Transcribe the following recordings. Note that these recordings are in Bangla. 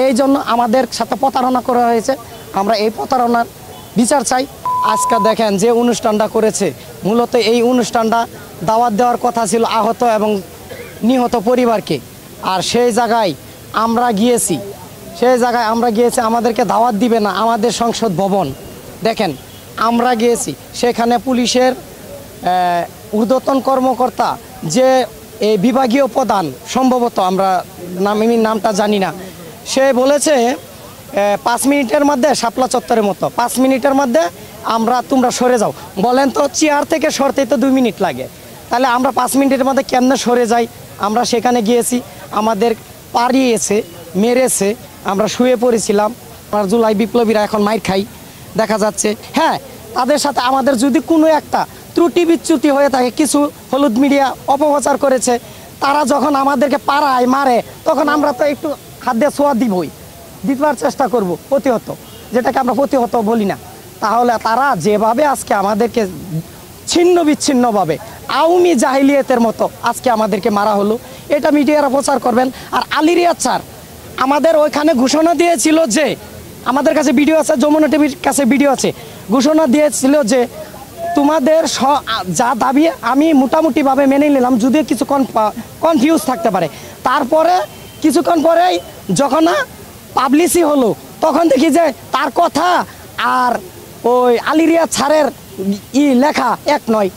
এই জন্য আমাদের সাথে প্রতারণা করা হয়েছে। আমরা এই প্রতারণার বিচার চাই। আজকে দেখেন যে অনুষ্ঠানটা করেছে, মূলত এই অনুষ্ঠানটা দাওয়াত দেওয়ার কথা ছিল আহত এবং নিহত পরিবারকে। আর সেই জায়গায় আমরা গিয়েছি, আমাদেরকে দাওয়াত দিবে না আমাদের সংসদ ভবন। দেখেন আমরা গিয়েছি, সেখানে পুলিশের ঊর্ধ্বতন কর্মকর্তা যে এই বিভাগীয় প্রধান, সম্ভবত আমরা নামটা জানি না, সে বলেছে 5 মিনিটের মধ্যে শাপলা চত্বরের মতো 5 মিনিটের মধ্যে তোমরা সরে যাও। বলেন তো চেয়ার থেকে সরতেই তো 2 মিনিট লাগে, তাহলে আমরা 5 মিনিটের মধ্যে কেমনে সরে যাই? আমরা সেখানে গিয়েছি, আমাদের পাড়িয়েছে, মেরেছে, আমরা শুয়ে পড়েছিলাম। আর জুলাই বিপ্লবীরা এখন মাইর খাই দেখা যাচ্ছে। হ্যাঁ, তাদের সাথে আমাদের যদি কোনো একটা ত্রুটি বিচ্যুতি হয়ে থাকে, কিছু হলুদ মিডিয়া অপপ্রচার করেছে, তারা যখন আমাদেরকে পাড়ায় মারে তখন আমরা তো একটু হাত দিয়ে ছোঁয়া দিবার চেষ্টা করব প্রতিহত, যেটাকে আমরা প্রতিহত বলি না। তাহলে তারা যেভাবে আজকে আমাদেরকে ছিন্ন বিচ্ছিন্নভাবে আওয়ামী জাহিলিয়াতের মতো আজকে আমাদেরকে মারা হলো, এটা মিডিয়ারা প্রচার করবেন। আর আলী রিয়াজ স্যার আমাদের ওইখানে ঘোষণা দিয়েছিল যে, আমাদের কাছে ভিডিও আছে, যমুনা টিভির কাছে ভিডিও আছে, ঘোষণা দিয়েছিল যে তোমাদের যা দাবি আমি মোটামুটিভাবে মেনে নিলাম, যদিও কিছু কনফিউজ থাকতে পারে। তারপরে কিছুক্ষণ পরেই যখন পাবলিসি হলো, তখন দেখি যে তার কথা আর ওই আলী রিয়াজ স্যারের লেখা এক নয়,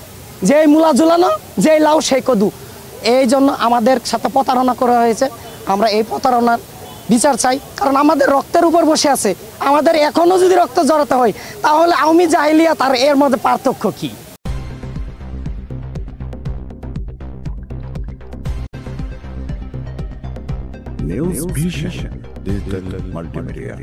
যেই মূলা ঝুলানো যেই লাউ সেই কদু। এই জন্য আমাদের সাথে প্রতারণা করা হয়েছে। আমরা এই প্রতারণার বিচার চাই, কারণ আমাদের রক্তের উপর বসে আছে। আমাদের এখনও যদি রক্ত জড়াতে হয়, তাহলে আওয়ামী জাহিলিয়াত আর এর মধ্যে পার্থক্য কি? News Vision Digital Multimedia.